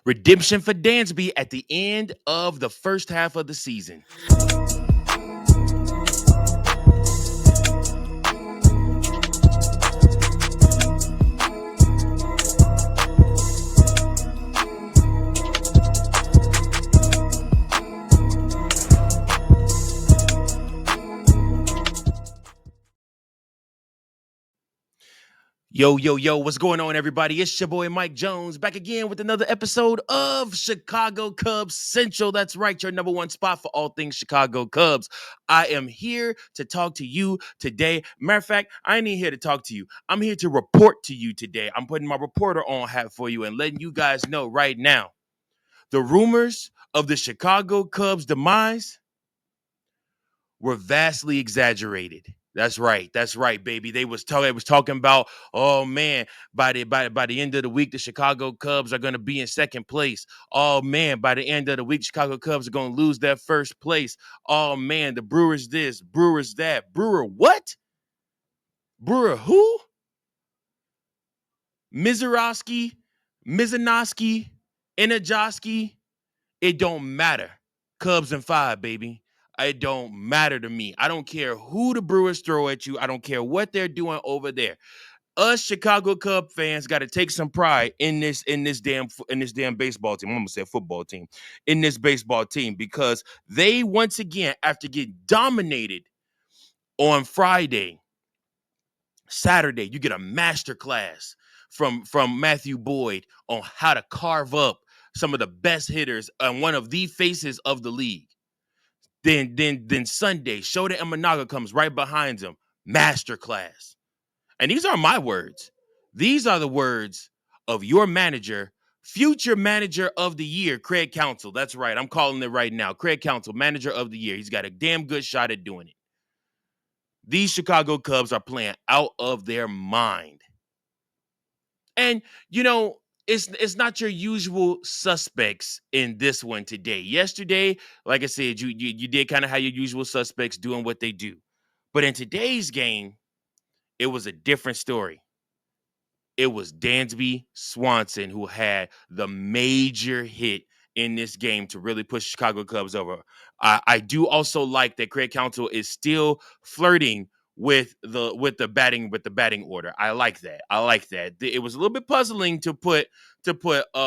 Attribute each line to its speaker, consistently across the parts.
Speaker 1: Redemption for Dansby at the end of the first half of the season. Yo, yo, yo, what's going on, everybody? It's your boy Mike Jones back again with another episode of Chicago Cubs Central. That's right, your number one spot for all things Chicago Cubs. I am here to talk to you today. Matter of fact, I ain't even here to talk to you. I'm here to report to you today. I'm putting my reporter on hat for you and letting you guys know right now. The rumors of the Chicago Cubs' demise were vastly exaggerated. That's right. That's right, baby. They was talking about, oh man, by the end of the week, the Chicago Cubs are gonna be in second place. Oh man, by the end of the week, Chicago Cubs are gonna lose their first place. Oh man, the Brewers this, Brewers that. Brewer what? Brewer who? Mizorowski, Mizanowski, Inajoski. It don't matter. Cubs and 5, baby. It don't matter to me. I don't care who the Brewers throw at you. I don't care what they're doing over there. Us Chicago Cub fans got to take some pride in this damn baseball team. I'm gonna say football team, in this baseball team, because they once again, after getting dominated on Friday, Saturday, you get a master class from Matthew Boyd on how to carve up some of the best hitters and one of the faces of the league. Then Sunday, Shota Imanaga comes right behind him. Masterclass. And these are my words. These are the words of your manager, future manager of the year, Craig Counsell. That's right. I'm calling it right now. Craig Counsell, manager of the year. He's got a damn good shot at doing it. These Chicago Cubs are playing out of their mind. And, it's not your usual suspects in this one today. Yesterday, like I said, you did kind of have your usual suspects doing what they do. But in today's game, it was a different story. It was Dansby Swanson who had the major hit in this game to really push Chicago Cubs over. I do also like that Craig Counsell is still flirting with the batting order. I like that. I like that. It was a little bit puzzling to put up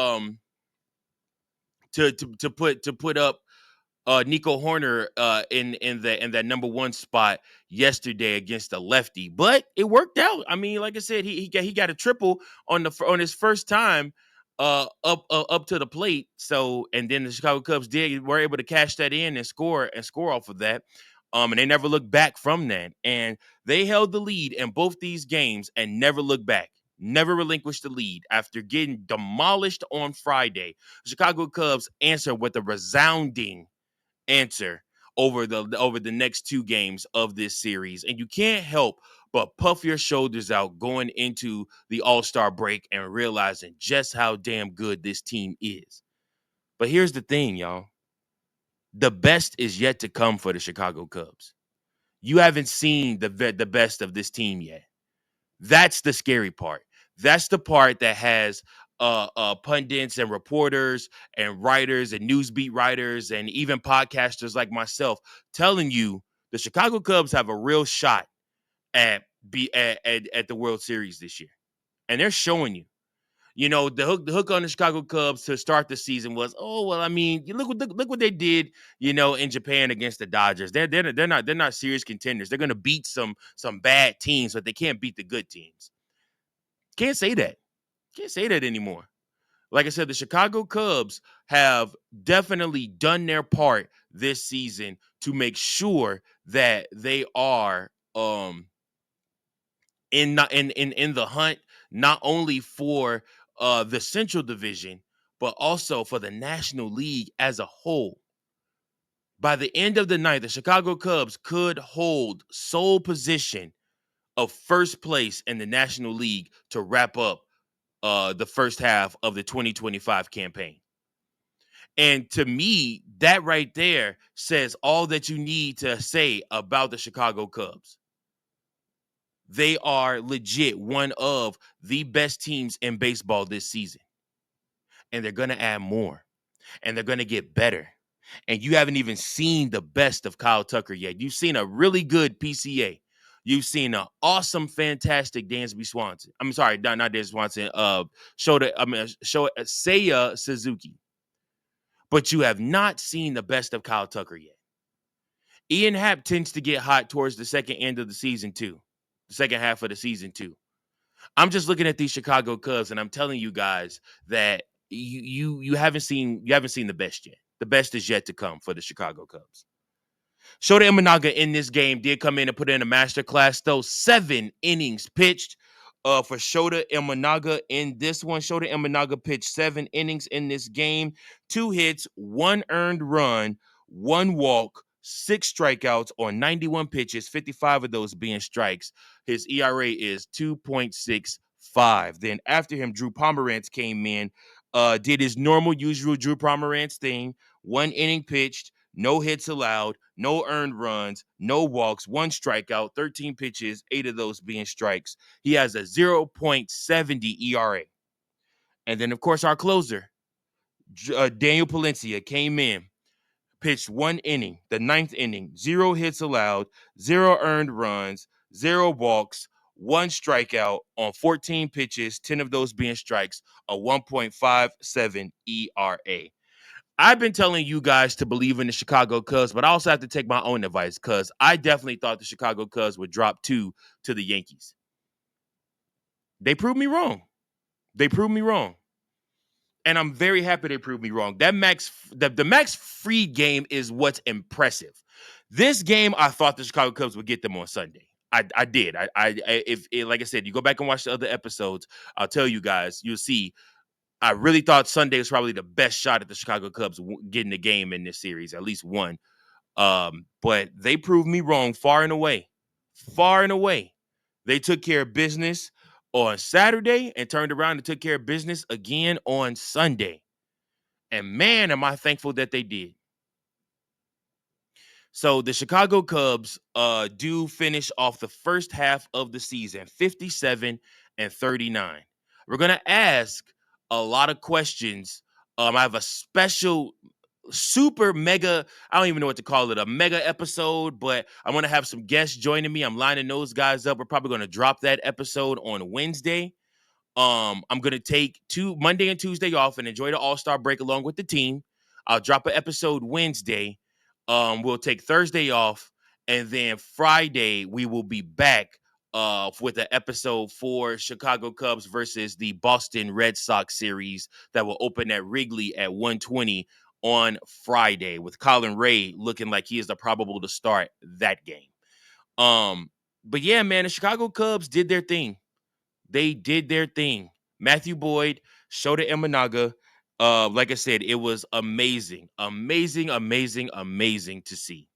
Speaker 1: Nico Horner in that number one spot yesterday against the lefty, but it worked out. I mean, like I said, he got a triple on his first time up to the plate. So, and then the Chicago Cubs were able to cash that in and score off of that. And they never looked back from that. And they held the lead in both these games and never looked back. Never relinquished the lead after getting demolished on Friday. The Chicago Cubs answer with a resounding answer over the next two games of this series. And you can't help but puff your shoulders out going into the All-Star break and realizing just how damn good this team is. But here's the thing, y'all. The best is yet to come for the Chicago Cubs. You haven't seen the best of this team yet. That's the scary part. That's the part that has pundits and reporters and writers and newsbeat writers and even podcasters like myself telling you the Chicago Cubs have a real shot at the World Series this year, and they're showing you. The hook on the Chicago Cubs to start the season was, oh well, I mean, you look what they did, in Japan against the Dodgers. They're not serious contenders. They're gonna beat some bad teams, but they can't beat the good teams. Can't say that. Can't say that anymore. Like I said, the Chicago Cubs have definitely done their part this season to make sure that they are in the hunt, not only for the Central Division, but also for the National League as a whole. By the end of the night, the Chicago Cubs could hold sole position of first place in the National League to wrap up the first half of the 2025 campaign. And to me, that right there says all that you need to say about the Chicago Cubs. They are legit one of the best teams in baseball this season. and they're going to add more, and they're going to get better. And you haven't even seen the best of Kyle Tucker yet. You've seen a really good PCA. You've seen an awesome, fantastic Dansby Swanson. I'm sorry, not Dansby Swanson. Seiya Suzuki. But you have not seen the best of Kyle Tucker yet. Ian Happ tends to get hot towards the second end of the season too, the second half of the season too. I'm just looking at these Chicago Cubs, and I'm telling you guys that you haven't seen the best yet. The best is yet to come for the Chicago Cubs. Shota Imanaga in this game did come in and put in a masterclass, though. 7 innings pitched for Shota Imanaga in this one. Shota Imanaga pitched 7 innings in this game, 2 hits, 1 earned run, 1 walk, 6 strikeouts on 91 pitches, 55 of those being strikes. His ERA is 2.65. Then after him, Drew Pomerantz came in, did his normal, usual Drew Pomerantz thing. 1 inning pitched, no hits allowed, no earned runs, no walks, 1 strikeout, 13 pitches, 8 of those being strikes. He has a 0.70 ERA. And then, of course, our closer, Daniel Palencia, came in, pitched 1 inning, the 9th inning, 0 hits allowed, 0 earned runs, 0 walks, 1 strikeout on 14 pitches, 10 of those being strikes, a 1.57 ERA. I've been telling you guys to believe in the Chicago Cubs, but I also have to take my own advice because I definitely thought the Chicago Cubs would drop 2 to the Yankees. They proved me wrong. And I'm very happy they proved me wrong. The Max Fried game is what's impressive. This game, I thought the Chicago Cubs would get them on Sunday. I did. Like I said, you go back and watch the other episodes, I'll tell you guys, you'll see. I really thought Sunday was probably the best shot at the Chicago Cubs getting the game in this series, at least one. But they proved me wrong far and away. They took care of business on Saturday and turned around and took care of business again on Sunday. And man, am I thankful that they did. So the Chicago Cubs do finish off the first half of the season, 57-39. We're going to ask a lot of questions. I have a special super mega, I don't even know what to call it, a mega episode, but I'm going to have some guests joining me. I'm lining those guys up. We're probably going to drop that episode on Wednesday. I'm going to take Monday and Tuesday off and enjoy the All-Star break along with the team. I'll drop an episode Wednesday. We'll take Thursday off, and then Friday we will be back with an episode for Chicago Cubs versus the Boston Red Sox series that will open at Wrigley at 1:20 on Friday, with Colin Ray looking like he is the probable to start that game. But yeah, man, the Chicago Cubs did their thing. They did their thing. Matthew Boyd, Shota Imanaga. Like I said, it was amazing to see.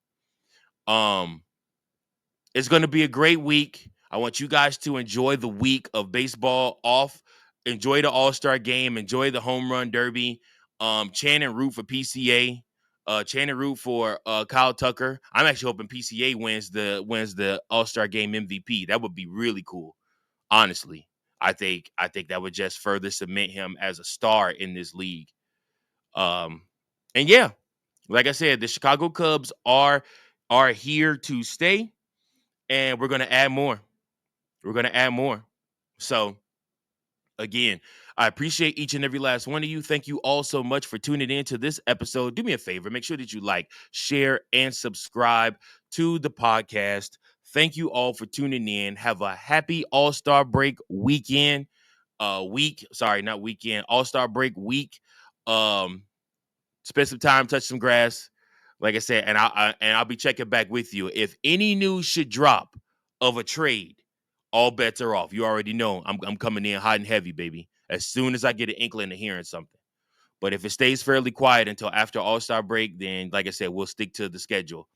Speaker 1: It's going to be a great week. I want you guys to enjoy the week of baseball off. Enjoy the All-Star game. Enjoy the home run derby. Chant and root for PCA. Chant and root for Kyle Tucker. I'm actually hoping PCA wins the All-Star game MVP. That would be really cool. Honestly, I think that would just further cement him as a star in this league. And yeah, like I said, the Chicago Cubs are here to stay, and we're going to add more. So again, I appreciate each and every last one of you. Thank you all so much for tuning in to this episode. Do me a favor, make sure that you like, share, and subscribe to the podcast. Thank you all for tuning in. Have a happy All-Star break weekend. All-Star break week. Spend some time, touch some grass. Like I said, and I'll be checking back with you. If any news should drop of a trade, all bets are off. You already know I'm coming in hot and heavy, baby, as soon as I get an inkling of hearing something. But if it stays fairly quiet until after All-Star break, then like I said, we'll stick to the schedule.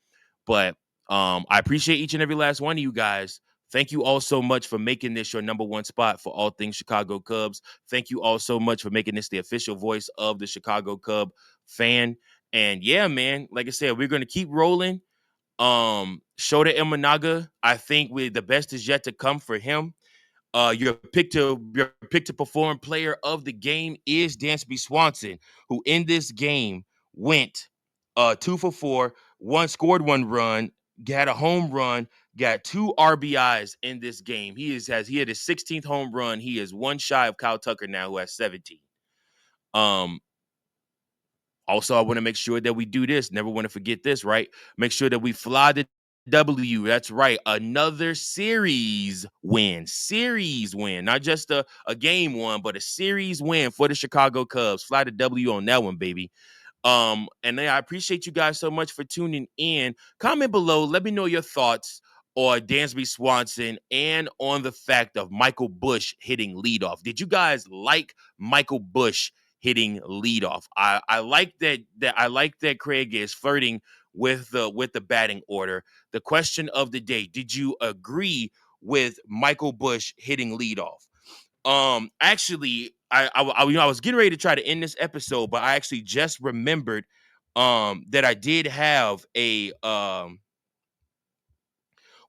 Speaker 1: But I appreciate each and every last one of you guys. Thank you all so much for making this your number one spot for all things Chicago Cubs. Thank you all so much for making this the official voice of the Chicago Cub fan. And yeah, man, like I said, we're going to keep rolling. Shota Imanaga, I think the best is yet to come for him. Your pick to perform player of the game is Dansby Swanson, who in this game went 2 for 4, scored 1 run, got a home run, got 2 RBIs in this game. He had his 16th home run. He is one shy of Kyle Tucker now, who has 17. Um, Also, I want to make sure that we do this. Never want to forget this, right? Make sure that we fly the W. That's right. Another series win. Series win. Not just a game one, but a series win for the Chicago Cubs. Fly the W on that one, baby. And I appreciate you guys so much for tuning in. Comment below. Let me know your thoughts on Dansby Swanson and on the fact of Michael Busch hitting leadoff. Did you guys like Michael Busch hitting leadoff? I like that I like that Craig is flirting with the batting order. The question of the day: did you agree with Michael Busch hitting leadoff? Actually, I was getting ready to try to end this episode, but I actually just remembered that I did have a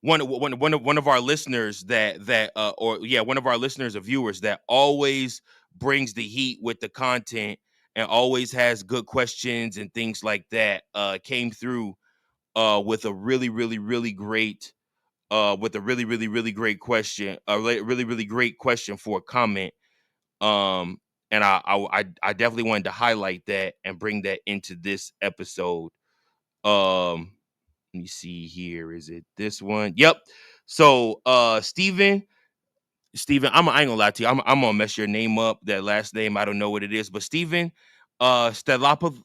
Speaker 1: one of our listeners one of our listeners or viewers that always brings the heat with the content and always has good questions and things like that came through with a really great with a really great question, a really great question for a comment. Um, and I definitely wanted to highlight that and bring that into this episode. Um, Let me see here. Is it this one? Yep. So, Steven, I ain't gonna lie to you. I'm gonna mess your name up. That last name, I don't know what it is, but Steven, Stelopithus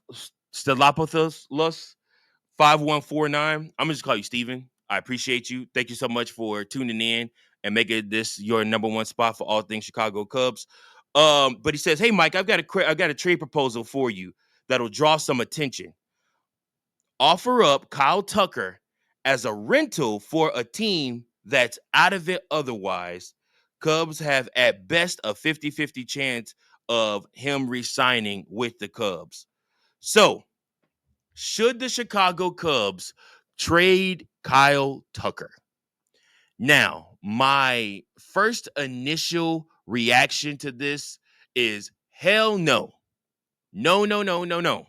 Speaker 1: 5149. I'm gonna just call you Steven. I appreciate you. Thank you so much for tuning in and making this your number one spot for all things Chicago Cubs. But he says, "Hey Mike, I've got a trade proposal for you that'll draw some attention. Offer up Kyle Tucker as a rental for a team that's out of it otherwise. Cubs have at best a 50-50 chance of him re-signing with the Cubs. So, should the Chicago Cubs trade Kyle Tucker?" Now, my first initial reaction to this is hell no. No, no, no, no, no.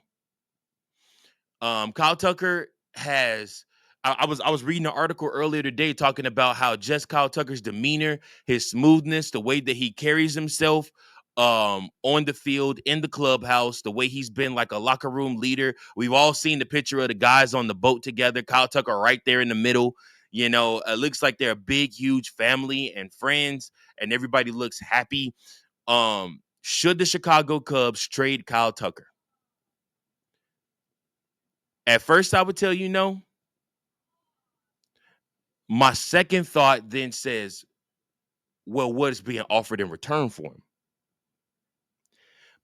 Speaker 1: Kyle Tucker has. I was reading an article earlier today talking about how just Kyle Tucker's demeanor, his smoothness, the way that he carries himself on the field, in the clubhouse, the way he's been like a locker room leader. We've all seen the picture of the guys on the boat together. Kyle Tucker right there in the middle. You know, it looks like they're a big, huge family and friends, and everybody looks happy. Should the Chicago Cubs trade Kyle Tucker? At first, I would tell you no. My second thought then says, well, what is being offered in return for him?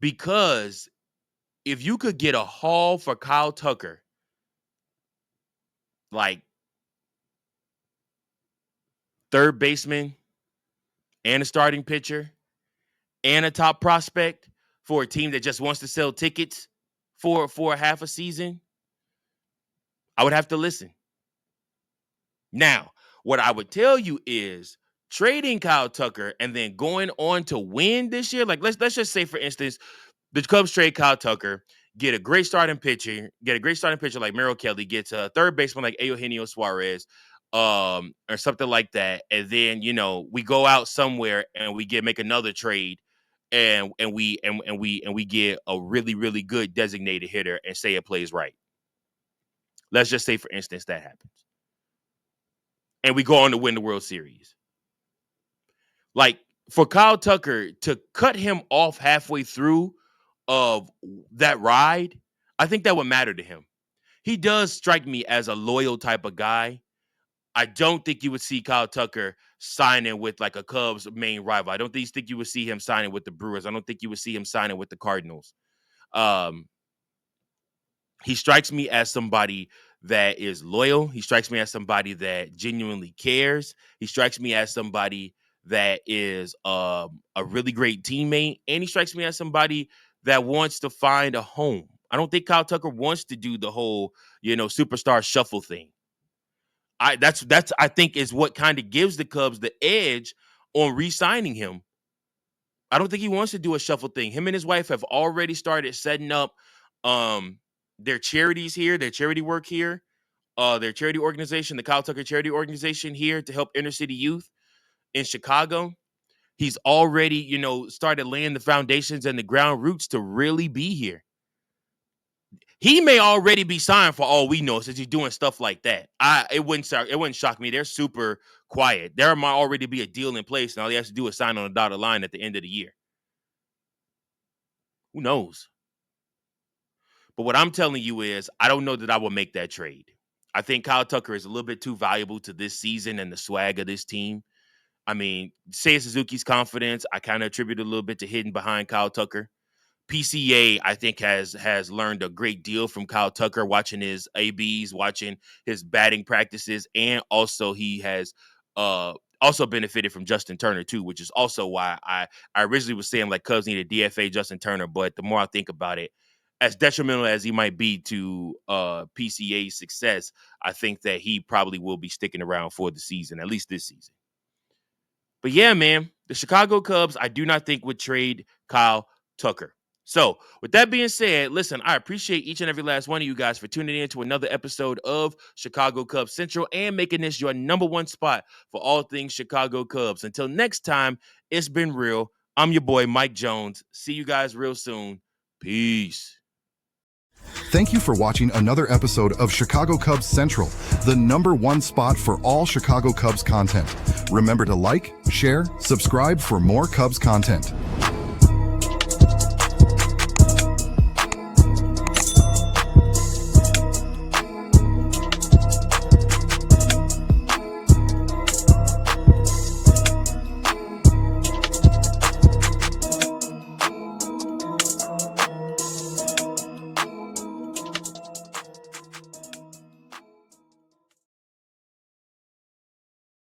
Speaker 1: Because if you could get a haul for Kyle Tucker, like third baseman and a starting pitcher and a top prospect for a team that just wants to sell tickets for a half a season, I would have to listen. Now, what I would tell you is trading Kyle Tucker and then going on to win this year. Like let's just say, for instance, the Cubs trade Kyle Tucker, get a great starting pitcher like Merrill Kelly, gets a third baseman like Eugenio Suarez, or something like that, and then we go out somewhere and we make another trade, and we get a really good designated hitter and say it plays right. Let's just say, for instance, that happens, and we go on to win the World Series. Like for Kyle Tucker to cut him off halfway through of that ride, I think that would matter to him. He does strike me as a loyal type of guy. I don't think you would see Kyle Tucker signing with like a Cubs main rival. I don't think you would see him signing with the Brewers. I don't think you would see him signing with the Cardinals. Um, he strikes me as somebody that is loyal. He strikes me as somebody that genuinely cares. He strikes me as somebody that is a really great teammate, and he strikes me as somebody that wants to find a home. I don't think Kyle Tucker wants to do the whole, superstar shuffle thing. That's I think is what kind of gives the Cubs the edge on re-signing him. I don't think he wants to do a shuffle thing. Him and his wife have already started setting up their charities here, their charity work here, their charity organization, the Kyle Tucker Charity Organization here to help inner city youth in Chicago. He's already, started laying the foundations and the ground roots to really be here. He may already be signed for all we know since he's doing stuff like that. It wouldn't shock me. They're super quiet. There might already be a deal in place. All he has to do is sign on a dotted line at the end of the year. Who knows? But what I'm telling you is I don't know that I will make that trade. I think Kyle Tucker is a little bit too valuable to this season and the swag of this team. I mean, Seiya Suzuki's confidence, I kind of attribute a little bit to hidden behind Kyle Tucker. PCA, I think, has learned a great deal from Kyle Tucker, watching his ABs, watching his batting practices, and also he has also benefited from Justin Turner too, which is also why I originally was saying like Cubs need a DFA Justin Turner, but the more I think about it, as detrimental as he might be to PCA's success, I think that he probably will be sticking around for the season, at least this season. But yeah, man, the Chicago Cubs, I do not think would trade Kyle Tucker. So with that being said, listen, I appreciate each and every last one of you guys for tuning in to another episode of Chicago Cubs Central and making this your number one spot for all things Chicago Cubs. Until next time, it's been real. I'm your boy, Mike Jones. See you guys real soon. Peace.
Speaker 2: Thank you for watching another episode of Chicago Cubs Central, the number one spot for all Chicago Cubs content. Remember to like, share, subscribe for more Cubs content.